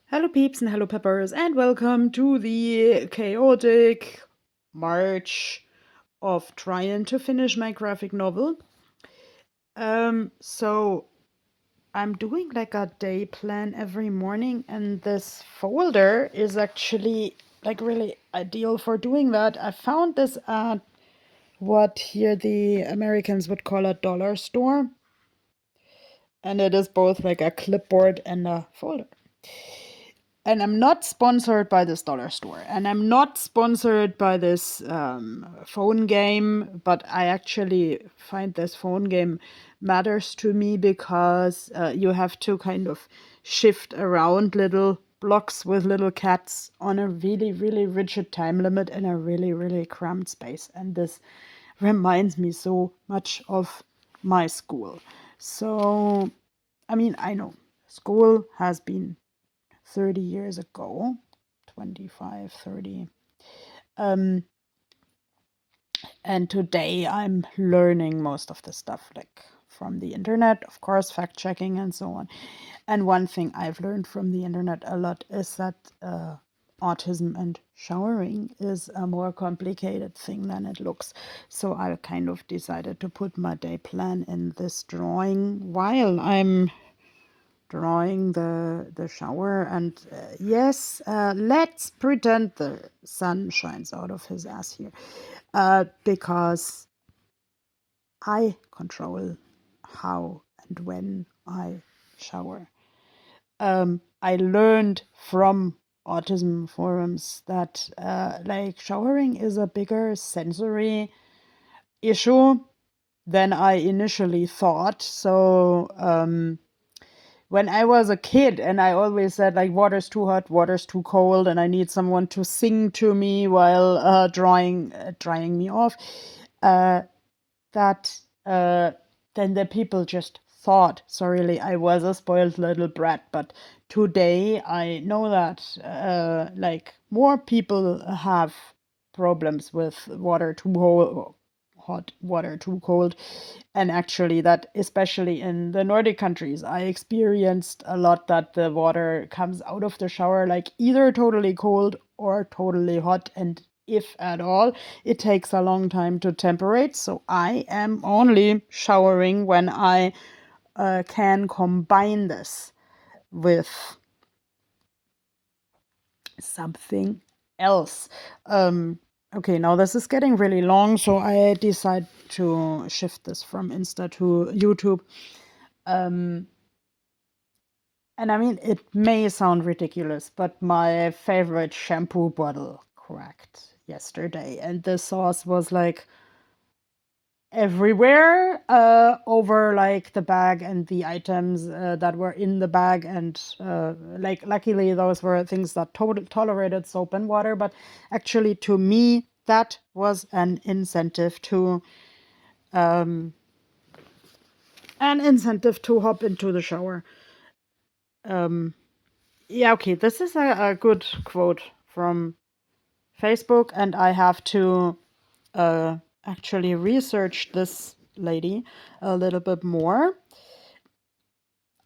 Hello, peeps and hello, peppers, and welcome to the chaotic march of trying to finish my graphic novel. So I'm doing like a day plan every morning, and this folder is actually like really ideal for doing that. I found this at what here the Americans would call a dollar store, and it is both like a clipboard and a folder. And I'm not sponsored by this dollar store, and I'm not sponsored by this phone game, but I actually find this phone game matters to me because you have to kind of shift around little blocks with little cats on a really, really rigid time limit in a really, really cramped space. And this reminds me so much of my school. So, I mean, I know school has been 30 years ago, 25, 30. Um, and today I'm learning most of the stuff like from the internet, of course, fact checking and so on. And one thing I've learned from the internet a lot is that autism and showering is a more complicated thing than it looks. So I kind of decided to put my day plan in this drawing while I'm drawing the shower. And yes, let's pretend the sun shines out of his ass here, because I control how and when I shower. I learned from autism forums that like showering is a bigger sensory issue than I initially thought. So when I was a kid and I always said like water's too hot, water's too cold, and I need someone to sing to me while drying me off, uh, that then the people just thought, so really I was a spoiled little brat. But today I know that like more people have problems with water too hot, water too cold. And actually, that especially in the Nordic countries, I experienced a lot that the water comes out of the shower like either totally cold or totally hot. And if at all, it takes a long time to temperate. So I am only showering when I can combine this with something else. Okay, now this is getting really long, so I decide to shift this from Insta to YouTube. Um, and I mean, it may sound ridiculous, but my favorite shampoo bottle cracked yesterday, and the sauce was like everywhere over like the bag and the items that were in the bag. And like luckily those were things that tolerated soap and water, but actually to me that was um, an incentive to hop into the shower. Yeah, okay, this is a good quote from Facebook, and I have to actually research this lady a little bit more.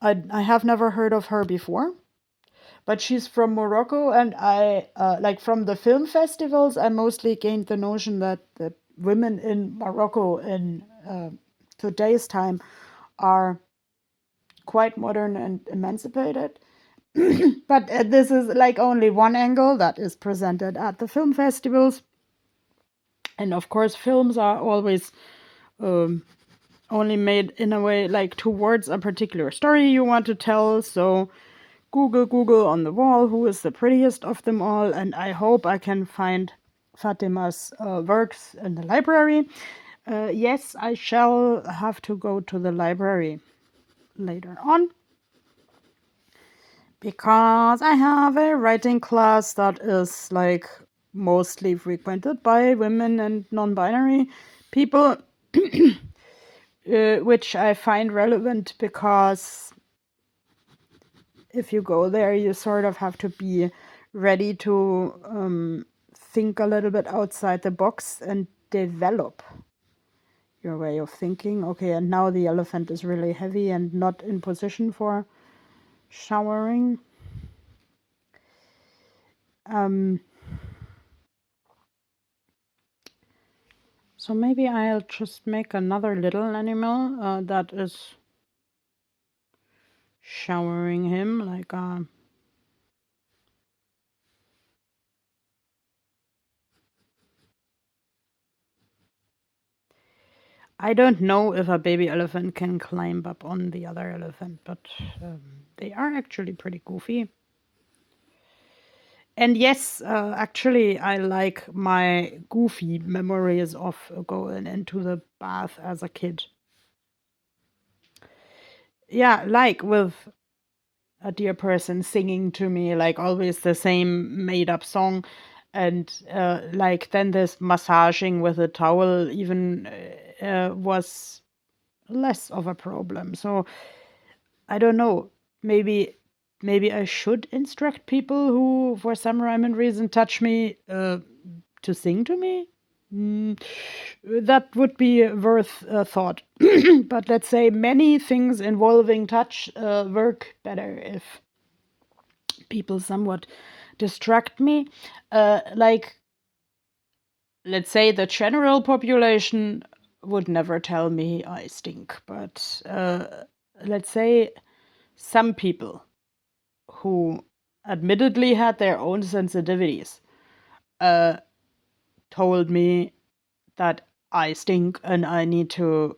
I have never heard of her before, but she's from Morocco, and I like from the film festivals. I mostly gained the notion that the women in Morocco in today's time are quite modern and emancipated. But this is like only one angle that is presented at the film festivals, and of course, films are always only made in a way like towards a particular story you want to tell. So Google on the wall, who is the prettiest of them all, and I hope I can find Fatima's works in the library. Yes, I shall have to go to the library later on because I have a writing class that is like mostly frequented by women and non-binary people, which I find relevant because if you go there, you sort of have to be ready to think a little bit outside the box and develop your way of thinking. Okay, and now the elephant is really heavy and not in position for showering. Um, so maybe I'll just make another little animal that is showering him, like I don't know if a baby elephant can climb up on the other elephant, but they are actually pretty goofy. And yes, actually, I like my goofy memories of going into the bath as a kid. Yeah, like with a dear person singing to me, like always the same made up song. And like then this massaging with a towel even was less of a problem. So I don't know. Maybe I should instruct people who, for some rhyme and reason, touch me to sing to me. Mm, that would be worth a thought. But let's say many things involving touch work better if people somewhat distract me. Like, let's say the general population would never tell me I stink, but let's say some people who admittedly had their own sensitivities uh, told me that I stink and I need to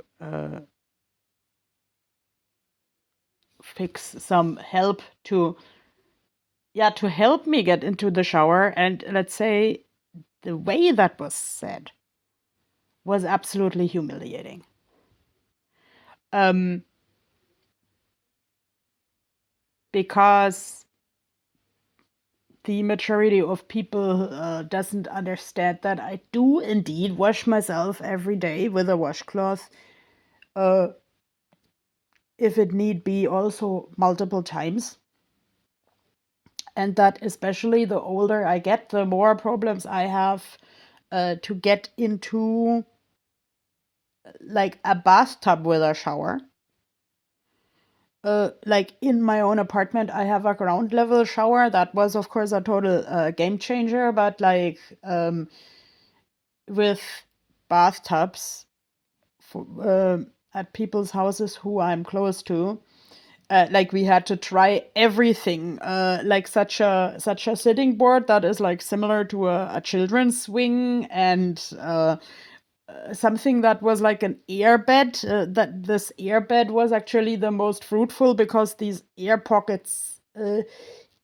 fix some help to to help me get into the shower. And let's say the way that was said was absolutely humiliating. Um, because the majority of people doesn't understand that I do indeed wash myself every day with a washcloth. Uh, if it need be, also multiple times. And that especially the older I get, the more problems I have to get into like a bathtub with a shower. Like in my own apartment, I have a ground level shower. That was, of course, a total game changer. But like with bathtubs for, at people's houses who I'm close to, like we had to try everything, like such a sitting board that is like similar to a children's swing, and something that was like an air bed. That this air bed was actually the most fruitful because these air pockets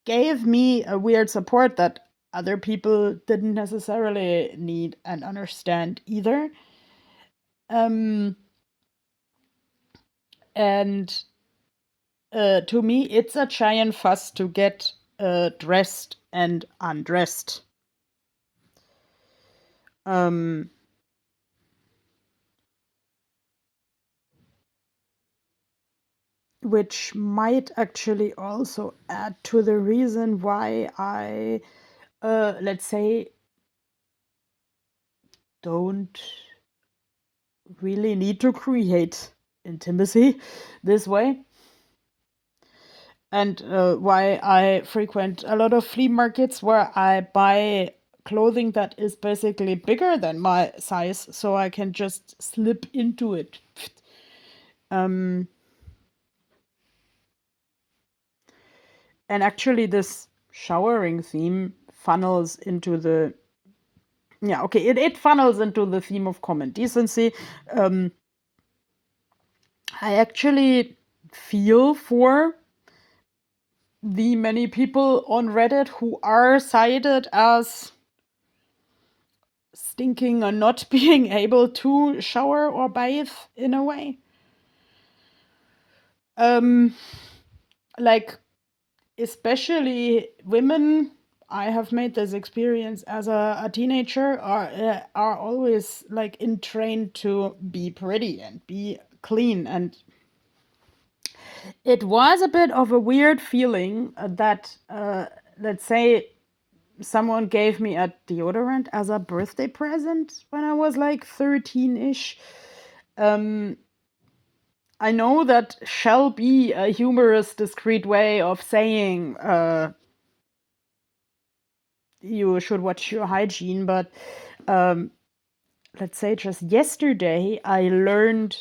gave me a weird support that other people didn't necessarily need and understand either. Um, and to me, it's a giant fuss to get dressed and undressed. Um, which might actually also add to the reason why I, let's say, don't really need to create intimacy this way. And why I frequent a lot of flea markets where I buy clothing that is basically bigger than my size, so I can just slip into it. Um, and actually, this showering theme funnels into the it funnels into the theme of common decency. Um, I actually feel for the many people on Reddit who are cited as stinking or not being able to shower or bathe in a way. Um, like, especially women, I have made this experience as a teenager, are always like entrained to be pretty and be clean. And it was a bit of a weird feeling that, let's say, someone gave me a deodorant as a birthday present when I was like 13 ish. Um, I know that shall be a humorous, discreet way of saying you should watch your hygiene. But let's say just yesterday, I learned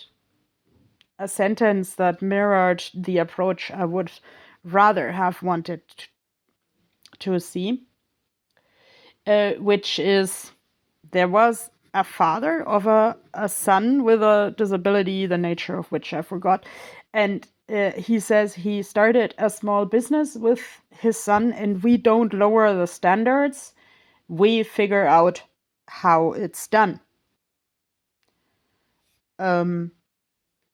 a sentence that mirrored the approach I would rather have wanted to see, which is there was a father of a son with a disability, the nature of which I forgot. And he says he started a small business with his son, and we don't lower the standards. We figure out how it's done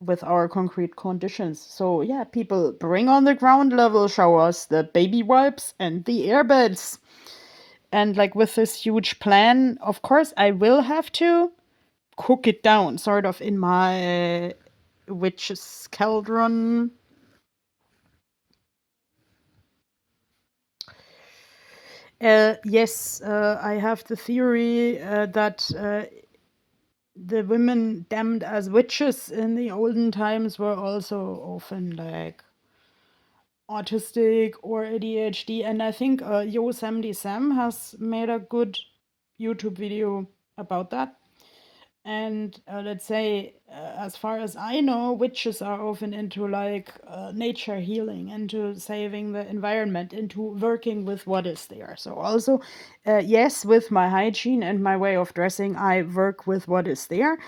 with our concrete conditions. So, yeah, people bring on the ground level showers, the baby wipes, and the airbeds. And like with this huge plan, of course, I will have to cook it down, sort of in my witch's cauldron. Yes, I have the theory that the women damned as witches in the olden times were also often like autistic or ADHD. And I think Yosemite Sam has made a good YouTube video about that. And let's say, as far as I know, witches are often into like nature healing, into saving the environment, into working with what is there. So, also, yes, with my hygiene and my way of dressing, I work with what is there.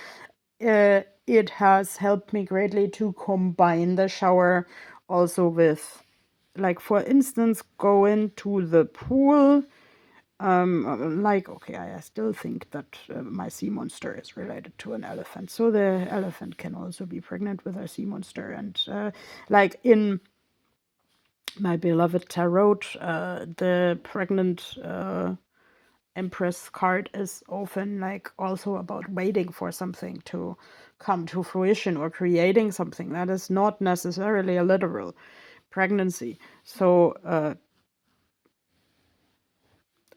It has helped me greatly to combine the shower also with, like, for instance, go into the pool. Like, okay, I still think that my sea monster is related to an elephant. So the elephant can also be pregnant with a sea monster. And like in my beloved tarot, the pregnant empress card is often like also about waiting for something to come to fruition or creating something that is not necessarily a literal pregnancy. So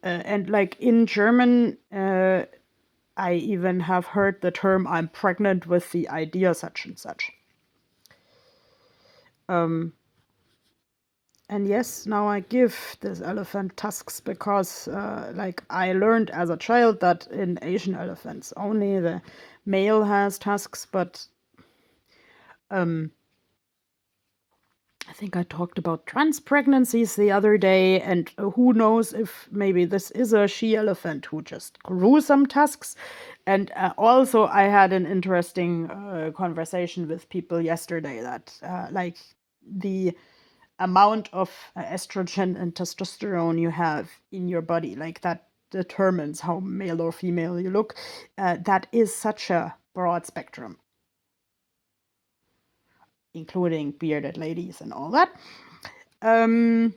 and like in German, I even have heard the term "I'm pregnant with the idea such and such." And yes, now I give this elephant tusks because, like, I learned as a child that in Asian elephants only the male has tusks, but I think I talked about trans pregnancies the other day, and who knows if maybe this is a she elephant who just grew some tusks. And also, I had an interesting conversation with people yesterday that, like, the amount of estrogen and testosterone you have in your body, like, that determines how male or female you look. That is such a broad spectrum, including bearded ladies and all that. And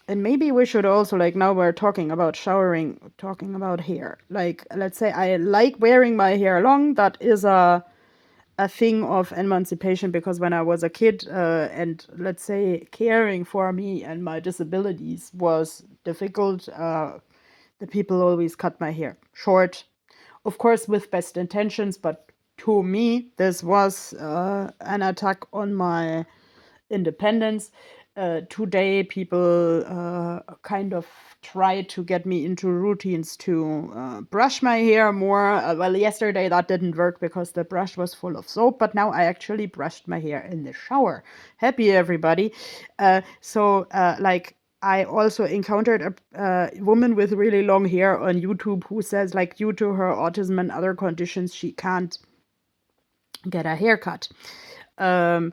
maybe we should also, like, now we're talking about showering, talking about hair. Like, let's say I like wearing my hair long. That is a thing of emancipation, because when I was a kid, and let's say caring for me and my disabilities was difficult, the people always cut my hair short, of course with best intentions, but to me this was an attack on my independence. Today, people kind of try to get me into routines to brush my hair more. Well, yesterday that didn't work because the brush was full of soap, but now I actually brushed my hair in the shower. Happy, everybody. Like, I also encountered a woman with really long hair on YouTube who says, like, due to her autism and other conditions, she can't get a haircut. And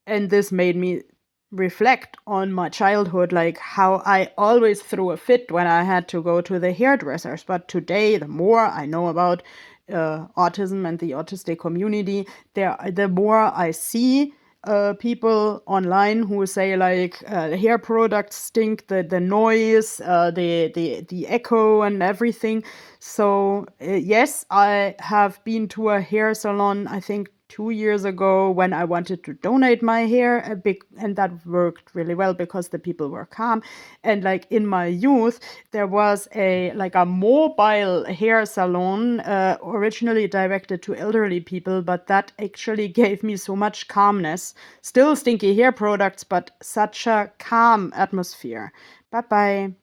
this made me reflect on my childhood, like how I always threw a fit when I had to go to the hairdressers. But today, the more I know about autism and the autistic community, the more I see people online who say, like, hair products stink, the noise, the echo and everything. So yes, I have been to a hair salon, I think 2 years ago, when I wanted to donate my hair a big, and that worked really well because the people were calm. And like in my youth, there was a mobile hair salon originally directed to elderly people, but that actually gave me so much calmness. Still stinky hair products, but such a calm atmosphere. Bye bye.